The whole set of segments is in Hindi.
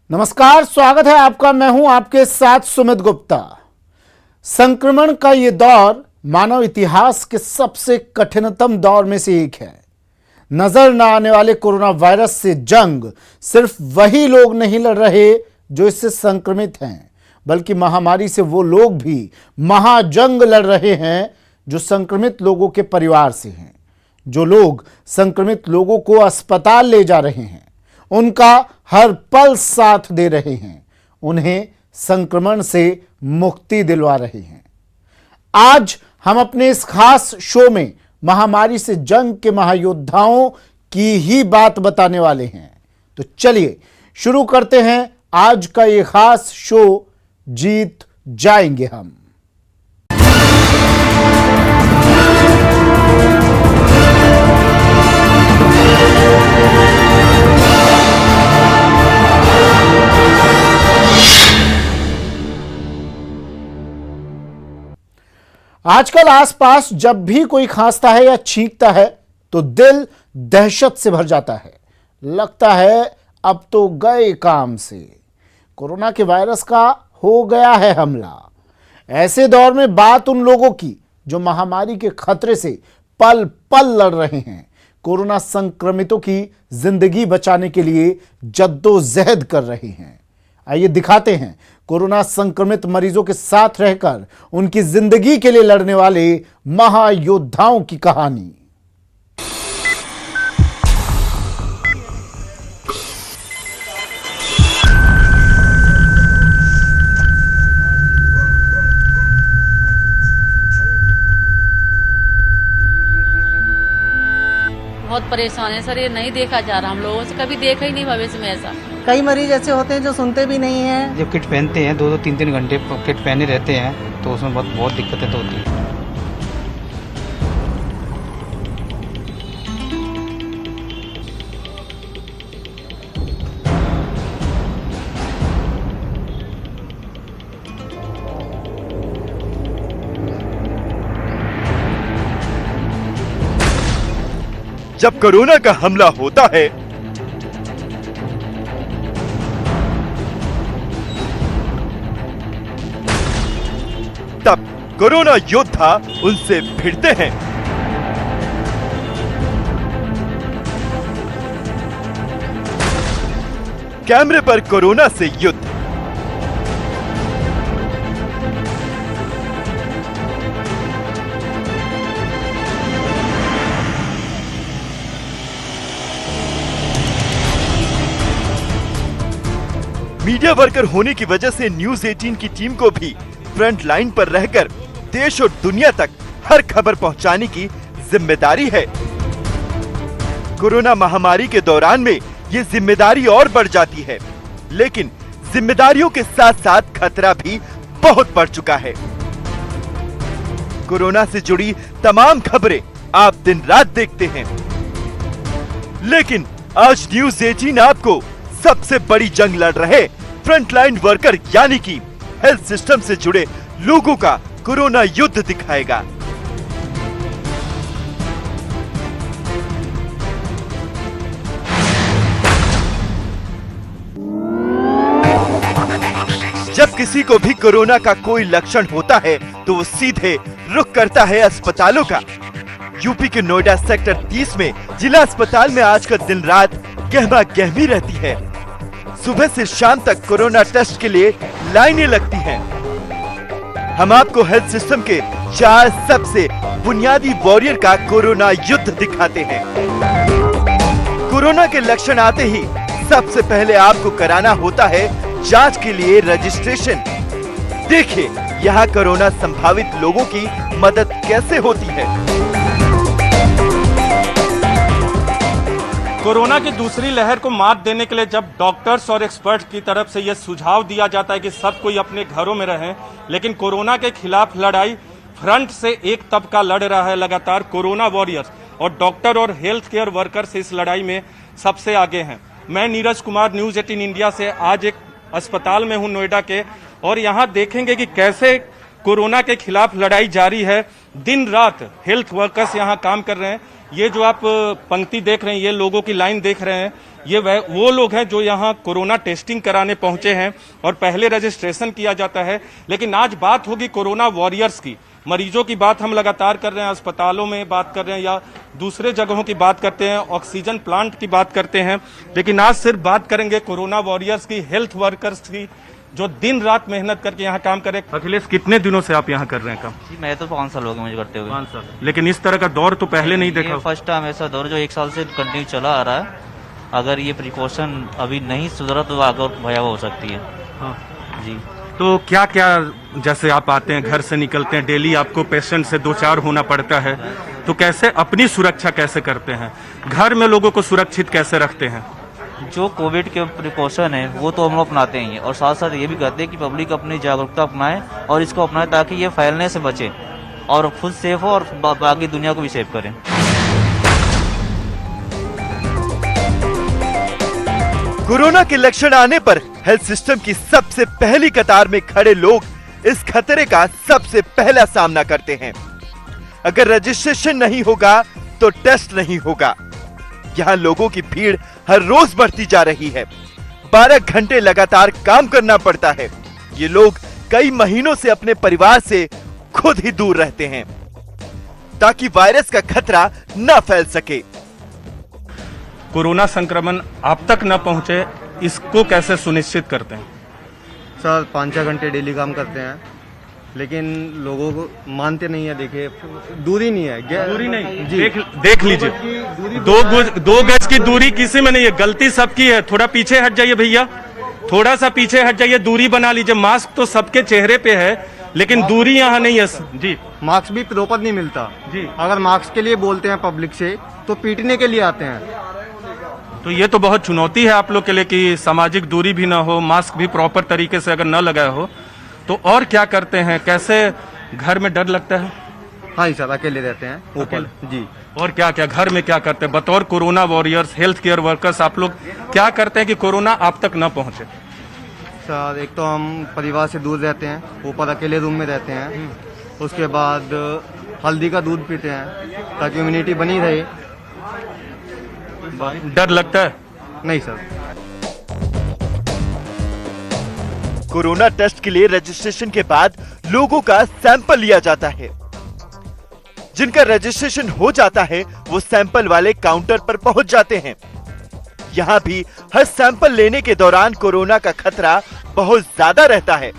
नमस्कार, स्वागत है आपका। मैं हूं आपके साथ सुमित गुप्ता। संक्रमण का यह दौर मानव इतिहास के सबसे कठिनतम दौर में से एक है। नजर न आने वाले कोरोना वायरस से जंग सिर्फ वही लोग नहीं लड़ रहे जो इससे संक्रमित हैं, बल्कि महामारी से वो लोग भी महाजंग लड़ रहे हैं जो संक्रमित लोगों के परिवार से हैं। जो लोग संक्रमित लोगों को अस्पताल ले जा रहे हैं, उनका हर पल साथ दे रहे हैं, उन्हें संक्रमण से मुक्ति दिलवा रहे हैं। आज हम अपने इस खास शो में महामारी से जंग के महायोद्धाओं की ही बात बताने वाले हैं। तो चलिए शुरू करते हैं आज का ये खास शो, जीत जाएंगे हम। आजकल आसपास जब भी कोई खांसता है या छींकता है तो दिल दहशत से भर जाता है। लगता है अब तो गए काम से, कोरोना के वायरस का हो गया है हमला। ऐसे दौर में बात उन लोगों की जो महामारी के खतरे से पल पल लड़ रहे हैं, कोरोना संक्रमितों की जिंदगी बचाने के लिए जद्दोजहद कर रहे हैं। आइए दिखाते हैं कोरोना संक्रमित मरीजों के साथ रहकर उनकी जिंदगी के लिए लड़ने वाले महायोद्धाओं की कहानी। बहुत परेशान है सर, ये नहीं देखा जा रहा, हम लोगों से कभी देखा ही नहीं भविष्य में ऐसा। कई मरीज ऐसे होते हैं जो सुनते भी नहीं हैं। जब किट पहनते हैं 2-2 3-3 घंटे किट पहने रहते हैं तो उसमें बहुत दिक्कतें तो होती हैं। जब कोरोना का हमला होता है तब कोरोना योद्धा उनसे भिड़ते हैं। कैमरे पर कोरोना से युद्ध। मीडिया वर्कर होने की वजह से न्यूज 18 की टीम को भी फ्रंट लाइन पर रहकर देश और दुनिया तक हर खबर पहुंचाने की जिम्मेदारी है। कोरोना महामारी के दौरान में ये जिम्मेदारी और बढ़ जाती है, लेकिन जिम्मेदारियों के साथ साथ खतरा भी बहुत बढ़ चुका है। कोरोना से जुड़ी तमाम खबरें आप दिन रात देखते हैं, लेकिन आज न्यूज 18 आपको सबसे बड़ी जंग लड़ रहे फ्रंटलाइन वर्कर यानी कि हेल्थ सिस्टम से जुड़े लोगों का कोरोना युद्ध दिखाएगा। जब किसी को भी कोरोना का कोई लक्षण होता है तो वो सीधे रुख करता है अस्पतालों का। यूपी के नोएडा सेक्टर 30 में जिला अस्पताल में आज का दिन रात गहमा गहमी रहती है। सुबह से शाम तक कोरोना टेस्ट के लिए लाइनें लगती हैं। हम आपको हेल्थ सिस्टम के 4 सबसे बुनियादी वॉरियर का कोरोना युद्ध दिखाते हैं। कोरोना के लक्षण आते ही सबसे पहले आपको कराना होता है जांच के लिए रजिस्ट्रेशन। देखिए यहाँ कोरोना संभावित लोगों की मदद कैसे होती है। कोरोना की दूसरी लहर को मात देने के लिए जब डॉक्टर्स और एक्सपर्ट्स की तरफ से यह सुझाव दिया जाता है कि सब कोई अपने घरों में रहें, लेकिन कोरोना के खिलाफ लड़ाई फ्रंट से एक तबका लड़ रहा है लगातार, कोरोना वॉरियर्स, और डॉक्टर और हेल्थ केयर वर्कर्स इस लड़ाई में सबसे आगे हैं। मैं नीरज कुमार, न्यूज 18 इंडिया से आज एक अस्पताल में हूं नोएडा के, और यहाँ देखेंगे कि कैसे कोरोना के खिलाफ लड़ाई जारी है। दिन रात हेल्थ वर्कर्स यहाँ काम कर रहे हैं। ये जो आप पंक्ति देख रहे हैं, ये लोगों की लाइन देख रहे हैं, ये वो लोग हैं जो यहाँ कोरोना टेस्टिंग कराने पहुंचे हैं और पहले रजिस्ट्रेशन किया जाता है। लेकिन आज बात होगी कोरोना वॉरियर्स की। मरीजों की बात हम लगातार कर रहे हैं, अस्पतालों में बात कर रहे हैं या दूसरे जगहों की बात करते हैं, ऑक्सीजन प्लांट की बात करते हैं, लेकिन आज सिर्फ बात करेंगे कोरोना वॉरियर्स की, हेल्थ वर्कर्स की, जो दिन रात मेहनत करके यहाँ काम कर रहे हैं। अखिलेश, कितने दिनों से आप यहाँ कर रहे हैं काम? जी मैं तो 5 साल हो गए मुझे करते हुए। 5 साल। लेकिन इस तरह का दौर तो पहले नहीं देखा। फर्स्ट टाइम ऐसा दौर जो 1 साल से कंटिन्यू चला आ रहा है। अगर ये प्रिकॉशन अभी नहीं सुधरा तो आगे भयावह हो सकती है। हाँ जी। तो क्या क्या, जैसे आप आते हैं, घर से निकलते हैं, डेली आपको पेशेंट से 2-4 होना पड़ता है, तो कैसे अपनी सुरक्षा कैसे करते हैं, घर में लोगों को सुरक्षित कैसे रखते हैं? जो कोविड के प्रिकॉशन है वो तो हम लोग अपनाते ही हैं और साथ साथ ये भी कहते हैं कि पब्लिक अपनी जागरूकता अपनाए और इसको अपनाए ताकि ये फैलने से बचे और खुद सेफ हो और बाकी दुनिया को भी सेफ करें। कोरोना के लक्षण आने पर हेल्थ सिस्टम की सबसे पहली कतार में खड़े लोग इस खतरे का सबसे पहला सामना करते हैं। अगर रजिस्ट्रेशन नहीं होगा तो टेस्ट नहीं होगा। यहाँ लोगों की भीड़ हर रोज बढ़ती जा रही है। 12 घंटे लगातार काम करना पड़ता है। ये लोग कई महीनों से अपने परिवार से खुद ही दूर रहते हैं ताकि वायरस का खतरा न फैल सके। कोरोना संक्रमण आप तक न पहुंचे, इसको कैसे सुनिश्चित करते हैं? सर 5-6 घंटे डेली काम करते हैं, लेकिन लोगों को मानते नहीं है। देखिए दूरी नहीं है, दूरी नहीं जी। देख लीजिए, 2 गज की दूरी किसी में नहीं है, गलती सबकी है। थोड़ा पीछे हट जाइए भैया, थोड़ा सा पीछे हट जाइए, दूरी बना लीजिए। मास्क तो सबके चेहरे पे है, लेकिन दूरी यहाँ नहीं है जी। मास्क भी प्रॉपर नहीं मिलता जी। अगर मास्क के लिए बोलते हैं पब्लिक से तो पीटने के लिए आते हैं। तो ये तो बहुत चुनौती है आप लोग के लिए कि सामाजिक दूरी भी ना हो, मास्क भी प्रॉपर तरीके से अगर न लगाया हो तो। और क्या करते हैं, कैसे घर में डर लगता है? हाँ जी सर, अकेले रहते हैं ऊपर जी। और क्या क्या घर में क्या करते हैं बतौर corona warriors, health care workers? आप लोग क्या करते हैं कि कोरोना आप तक न पहुंचे? सर एक तो हम परिवार से दूर रहते हैं, ऊपर अकेले रूम में रहते हैं। उसके बाद हल्दी का दूध पीते हैं ताकि इम्यूनिटी बनी रहे। डर लगता है? नहीं सर। कोरोना टेस्ट के लिए रजिस्ट्रेशन के बाद लोगों का सैंपल लिया जाता है। जिनका रजिस्ट्रेशन हो जाता है वो सैंपल वाले काउंटर पर पहुंच जाते हैं। यहां भी हर सैंपल लेने के दौरान कोरोना का खतरा बहुत ज्यादा रहता है,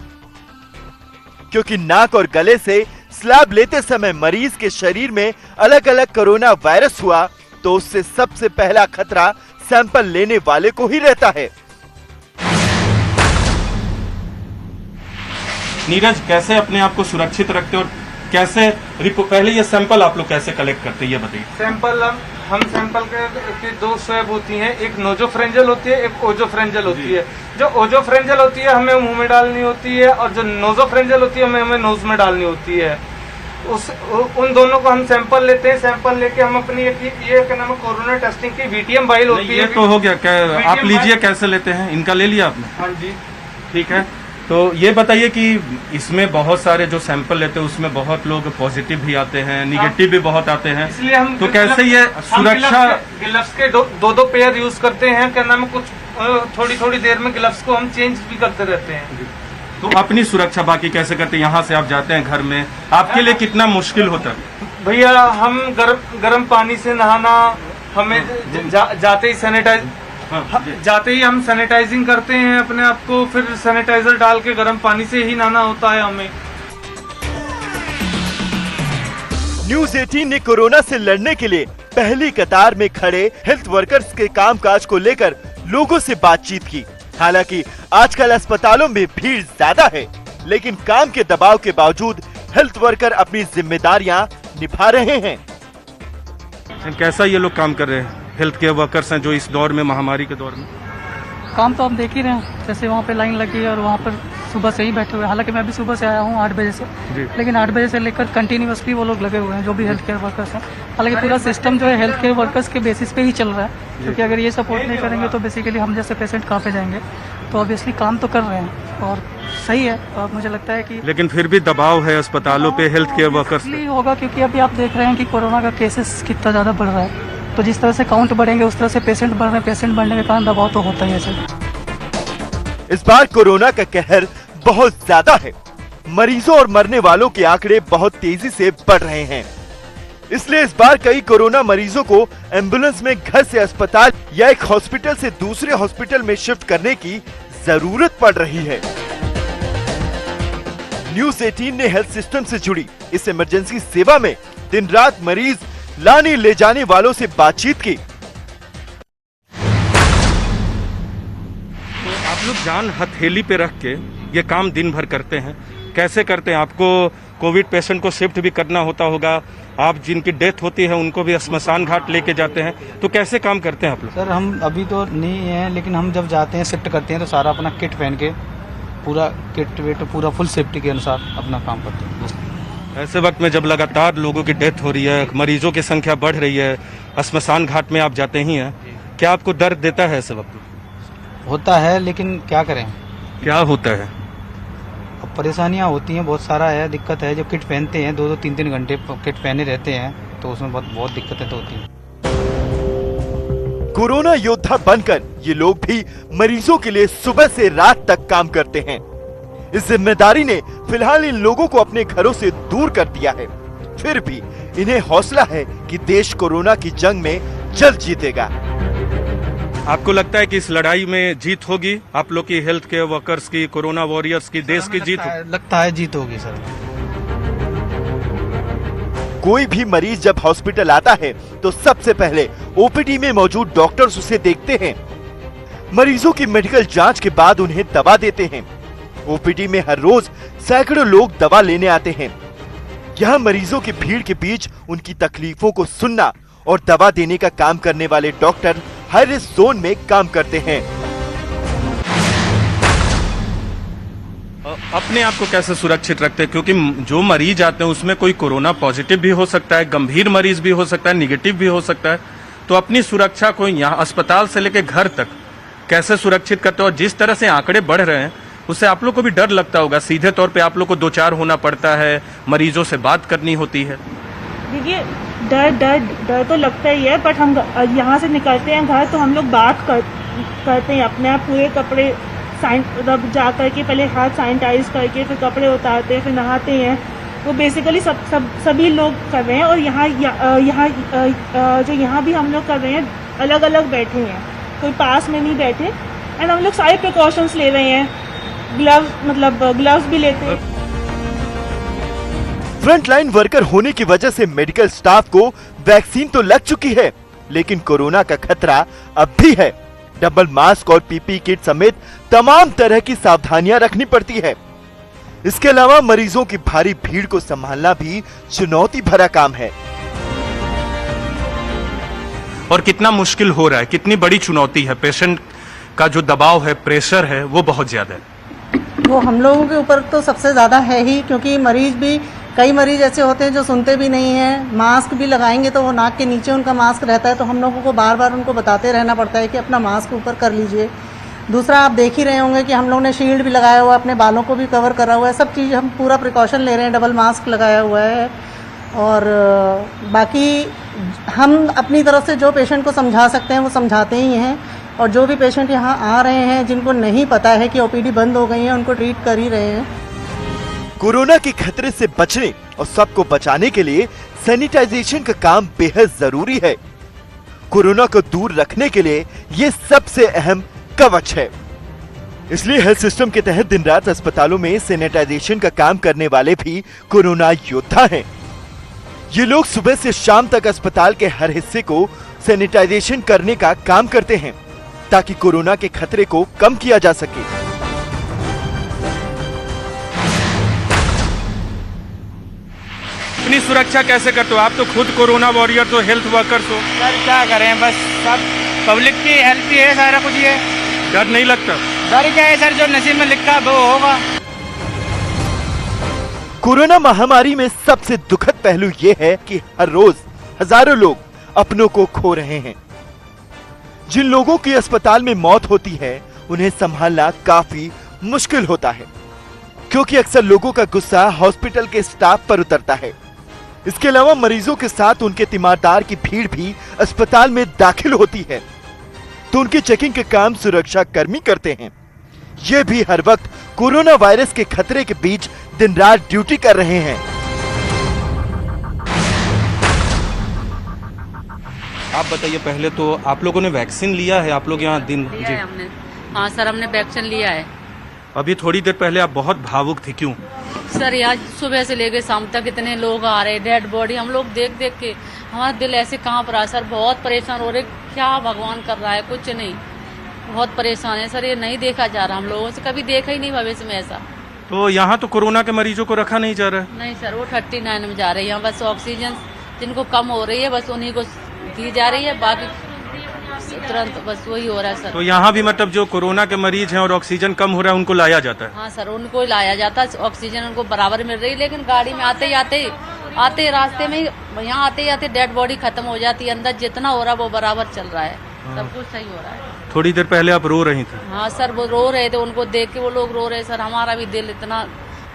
क्योंकि नाक और गले से स्लैब लेते समय मरीज के शरीर में अलग अलग कोरोना वायरस हुआ तो उससे सबसे पहला खतरा सैंपल लेने वाले को ही रहता है। नीरज, कैसे अपने आप को सुरक्षित रखते हो और कैसे पहले ये सैंपल आप लोग कैसे कलेक्ट करते हैं ये बताइए। सैंपल हम सैंपल के 2 स्वैब होती हैं, एक नोजोफ्रेंजल होती है, एक ओजोफ्रेंजल होती है। जो ओजोफ्रेंजल होती है हमें मुंह में डालनी होती है और जो नोजोफ्रेंजल होती है हमें नोज में डालनी होती है। उन दोनों को हम सैंपल लेते हैं। सैंपल लेके हम अपनी ये क्या नाम है कोरोना टेस्टिंग की VTM फाइल होती है। ये तो हो गया, आप लीजिए कैसे लेते हैं, इनका ले लिया आपने? हाँ जी ठीक है। तो ये बताइए कि इसमें बहुत सारे जो सैंपल लेते हैं उसमें बहुत लोग पॉजिटिव भी आते हैं, निगेटिव भी बहुत आते हैं, इसलिए हम तो कैसे ये सुरक्षा? ग्लव्स के 2 पेयर यूज करते हैं। क्या नाम है कुछ थोड़ी देर में ग्लव्स को हम चेंज भी करते रहते हैं। तो अपनी सुरक्षा बाकी कैसे करते हैं? यहाँ से आप जाते हैं घर में, आपके लिए कितना मुश्किल होता है? भैया हम गर्म पानी से नहाना, हमें जाते ही जाते ही हम सैनिटाइजिंग करते हैं अपने आप को, फिर सैनिटाइजर डाल के गर्म पानी से ही नहाना होता है हमें। न्यूज 18 ने कोरोना से लड़ने के लिए पहली कतार में खड़े हेल्थ वर्कर्स के कामकाज को लेकर लोगों से बातचीत की। हालांकि आजकल अस्पतालों में भीड़ ज्यादा है, लेकिन काम के दबाव के बावजूद हेल्थ वर्कर अपनी जिम्मेदारियां निभा रहे हैं। कैसा ये लोग काम कर रहे हैं, हेल्थ केयर वर्कर्स हैं जो इस दौर में, महामारी के दौर में? काम तो आप देख ही रहे हैं, जैसे वहाँ पे लाइन लगी है और वहाँ पर सुबह से ही बैठे हुए हैं। हालांकि मैं भी सुबह से आया हूँ 8 बजे से, लेकिन 8 बजे से लेकर कंटिन्यूअसली वो लोग लगे हुए हैं जो भी हेल्थ केयर वर्कर्स हैं। हालांकि पूरा सिस्टम जो है हेल्थ केयर वर्कर्स के बेसिस पे ही चल रहा है, क्योंकि अगर ये सपोर्ट नहीं करेंगे तो बेसिकली हम जैसे पेशेंट कहाँ पे जाएंगे। तो ऑब्वियसली काम तो कर रहे हैं और सही है और मुझे लगता है कि लेकिन फिर भी दबाव है अस्पतालों पे, हेल्थ केयर वर्कर्स पे। इसलिए होगा क्योंकि अभी आप देख रहे हैं कि कोरोना का केसेस कितना ज़्यादा बढ़ रहा है, तो जिस तरह से काउंट बढ़ेंगे उस तरह से पेशेंट बढ़ रहे हैं, पेशेंट बढ़ने के कारण दबाव तो होता ही है सर। इस बार कोरोना का कहर बहुत ज्यादा है। मरीजों और मरने वालों के आंकड़े बहुत तेजी से बढ़ रहे हैं। इसलिए इस बार कई कोरोना मरीजों को एम्बुलेंस में घर से अस्पताल या एक हॉस्पिटल से दूसरे हॉस्पिटल में शिफ्ट करने की जरूरत पड़ रही है। न्यूज़ 18 ने हेल्थ सिस्टम से जुड़ी इस इमरजेंसी सेवा में दिन रात मरीज लाने ले जाने वालों से बातचीत की। तो आप लोग जान हथेली पे रख के ये काम दिन भर करते हैं, कैसे करते हैं? आपको कोविड पेशेंट को शिफ्ट भी करना होता होगा, आप जिनकी डेथ होती है उनको भी श्मशान घाट लेके जाते हैं, तो कैसे काम करते हैं आप लोग? सर हम अभी तो नहीं हैं, लेकिन हम जब जाते हैं शिफ्ट करते हैं तो सारा अपना किट पहन के पूरा किट वेट पूरा फुल सेफ्टी के अनुसार अपना काम करते हैं। ऐसे वक्त में जब लगातार लोगों की डेथ हो रही है, मरीजों की संख्या बढ़ रही है, श्मशान घाट में आप जाते ही हैं, क्या आपको दर्द देता है ऐसे वक्त? होता है, लेकिन क्या करें। क्या होता है? अब परेशानियाँ होती हैं, बहुत सारा है, दिक्कत है। जब किट पहनते हैं 2-2 3-3 घंटे किट पहने रहते हैं तो उसमें बहुत दिक्कतें तो होती हैं। कोरोना योद्धा बनकर ये लोग भी मरीजों के लिए सुबह से रात तक काम करते हैं। इस जिम्मेदारी ने फिलहाल इन लोगों को अपने घरों से दूर कर दिया है। फिर भी इन्हें हौसला है कि देश कोरोना की जंग में जल्द जीतेगा। आपको लगता है कि इस लड़ाई में जीत होगी? आप लोग की हेल्थ केयर वर्कर्स की, कोरोना वॉरियर्स की, देश की जीत लगता है जीत होगी सर। कोई भी मरीज जब हॉस्पिटल आता है तो सबसे पहले ओपीडी में मौजूद डॉक्टर्स उसे देखते हैं। मरीजों की मेडिकल जांच के बाद उन्हें दवा देते हैं। ओपीडी में हर रोज सैकड़ों लोग दवा लेने आते हैं। यहाँ मरीजों की भीड़ के बीच उनकी तकलीफों को सुनना और दवा देने का काम करने वाले डॉक्टर हाई रिस्क जोन में काम करते हैं। अपने आप को कैसे सुरक्षित रखते हैं? क्योंकि जो मरीज आते हैं उसमें कोई कोरोना पॉजिटिव भी हो सकता है, गंभीर मरीज भी हो सकता है, निगेटिव भी हो सकता है। तो अपनी सुरक्षा को यहाँ अस्पताल से लेकर घर तक कैसे सुरक्षित करते हो? और जिस तरह से आंकड़े बढ़ रहे हैं उससे आप लोग को भी डर लगता होगा। सीधे तौर पे आप लोग को 2-4 होना पड़ता है, मरीजों से बात करनी होती है। देखिए डर तो लगता ही है, बट हम यहाँ से निकलते हैं घर तो हम लोग बात करते हैं अपने आप पूरे कपड़े जा करके, पहले हाथ सैनिटाइज करके फिर कपड़े उतारते हैं, फिर नहाते हैं। वो बेसिकली सभी लोग कर रहे हैं। और जो यहाँ भी हम लोग कर रहे हैं, अलग अलग बैठे हैं, कोई पास में नहीं बैठे। एंड हम लोग सारे प्रिकॉशंस ले रहे हैं, ग्लव्स भी लेते हैं। फ्रंटलाइन वर्कर होने की वजह से मेडिकल स्टाफ को वैक्सीन तो लग चुकी है, लेकिन कोरोना का खतरा अब भी है। डबल मास्क और पीपी किट समेत तमाम तरह की सावधानियां रखनी पड़ती है। इसके अलावा मरीजों की भारी भीड़ को संभालना भी चुनौती भरा काम है। और कितना मुश्किल हो रहा है, कितनी बड़ी चुनौती है। पेशेंट का जो दबाव है, प्रेशर है, वो बहुत ज्यादा है। वो हम लोगों के ऊपर तो सबसे ज़्यादा है ही, क्योंकि कई मरीज ऐसे होते हैं जो सुनते भी नहीं हैं। मास्क भी लगाएंगे तो वो नाक के नीचे उनका मास्क रहता है, तो हम लोगों को बार बार उनको बताते रहना पड़ता है कि अपना मास्क ऊपर कर लीजिए। दूसरा, आप देख ही रहे होंगे कि हम लोग ने शील्ड भी लगाया हुआ है, अपने बालों को भी कवर करा हुआ है, सब चीज़ हम पूरा प्रिकॉशन ले रहे हैं, डबल मास्क लगाया हुआ है। और बाकी हम अपनी तरफ से जो पेशेंट को समझा सकते हैं वो समझाते ही हैं। और जो भी पेशेंट यहाँ आ रहे हैं जिनको नहीं पता है कि ओपीडी बंद हो गई है, उनको ट्रीट कर ही रहे हैं। कोरोना के खतरे से बचने और सबको बचाने के लिए सैनिटाइजेशन का काम बेहद जरूरी है। कोरोना को दूर रखने के लिए ये सबसे अहम कवच है। इसलिए हेल्थ सिस्टम के तहत दिन रात अस्पतालों में सैनिटाइजेशन का काम करने वाले भी कोरोना योद्धा हैं। ये लोग सुबह से शाम तक अस्पताल के हर हिस्से को सैनिटाइजेशन करने का काम करते हैं, ताकि कोरोना के खतरे को कम किया जा सके। अपनी सुरक्षा कैसे करते हो? आप तो खुद कोरोना वॉरियर हो, हेल्थ वर्कर्स हो। सर क्या करें, बस सब पब्लिक की हेल्प ही है सारा कुछ। ये डर नहीं लगता? डर क्या है सर, जो नसीब में लिखा वो होगा। कोरोना महामारी में सबसे दुखद पहलू ये है कि हर रोज हजारों लोग अपनों को खो रहे हैं। जिन लोगों की अस्पताल में मौत होती है उन्हें संभालना काफी मुश्किल होता है। क्योंकि अक्सर लोगों का गुस्सा हॉस्पिटल के स्टाफ पर उतरता है। इसके अलावा मरीजों के साथ उनके तीमारदार की भीड़ भी अस्पताल में दाखिल होती है, तो उनकी चेकिंग का काम सुरक्षा कर्मी करते हैं। ये भी हर वक्त कोरोना वायरस के खतरे के बीच दिन रात ड्यूटी कर रहे हैं। आप बताइए, पहले तो आप लोगों ने वैक्सीन लिया है? आप लोग यहाँ दिन लिया है हमने। हाँ सर, हमने वैक्सीन लिया है। अभी थोड़ी देर पहले आप बहुत भावुक थी, क्यों? सर यहाँ सुबह से लेकर शाम तक इतने लोग आ रहे, डेड बॉडी हम लोग देख देख के हमारा दिल ऐसे कहाँ पर आ सर, बहुत परेशान हो रहे। क्या भगवान कर रहा है, कुछ नहीं, बहुत परेशान है सर। ये नहीं देखा जा रहा, हम लोगों से कभी देखा ही नहीं भविष्य में ऐसा। तो यहाँ तो कोरोना के मरीजों को रखा नहीं जा रहा है? नहीं सर, वो 39 में जा रहे हैं। यहाँ बस ऑक्सीजन जिनको कम हो रही है बस उन्हीं को दी जा रही है, बाकी तुरंत बस वही हो रहा है सर। तो यहाँ भी मतलब जो कोरोना के मरीज हैं और ऑक्सीजन कम हो रहा है उनको लाया जाता है? हाँ सर, उनको ही लाया जाता है, ऑक्सीजन उनको बराबर मिल रही है। लेकिन गाड़ी में आते ही रास्ते में यहाँ आते डेड बॉडी खत्म हो जाती है। अंदर जितना हो रहा है वो बराबर चल रहा है, सब कुछ सही हो रहा है। थोड़ी देर पहले आप रो रही थी? हाँ सर, वो रो रहे थे, उनको देख के वो लोग रो रहे सर। हमारा भी दिल इतना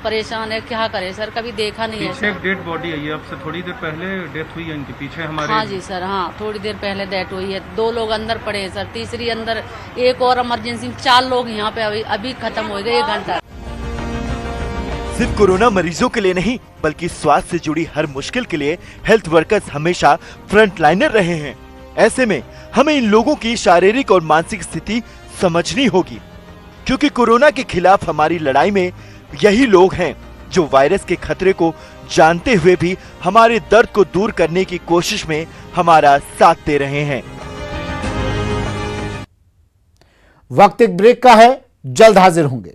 परेशान है, क्या करे सर, कभी देखा नहीं है। पीछे एक डेड बॉडी है, ये आपसे थोड़ी देर पहले डेथ हुई है इनके पीछे हमारे। हाँ जी सर, हाँ थोड़ी देर पहले डेथ हुई है। 2 लोग अंदर पड़े हैं सर, तीसरी अंदर एक और इमरजेंसी में 4 लोग यहाँ पे अभी खत्म हो गए 1 घंटा। सिर्फ कोरोना मरीजों के लिए नहीं, बल्कि स्वास्थ्य से जुड़ी हर मुश्किल के लिए हेल्थ वर्कर्स हमेशा फ्रंट लाइनर रहे हैं। ऐसे में हमें इन लोगों की शारीरिक और मानसिक स्थिति समझनी होगी, क्योंकि कोरोना के खिलाफ हमारी लड़ाई में यही लोग हैं जो वायरस के खतरे को जानते हुए भी हमारे दर्द को दूर करने की कोशिश में हमारा साथ दे रहे हैं। वक्त एक ब्रेक का है, जल्द हाजिर होंगे।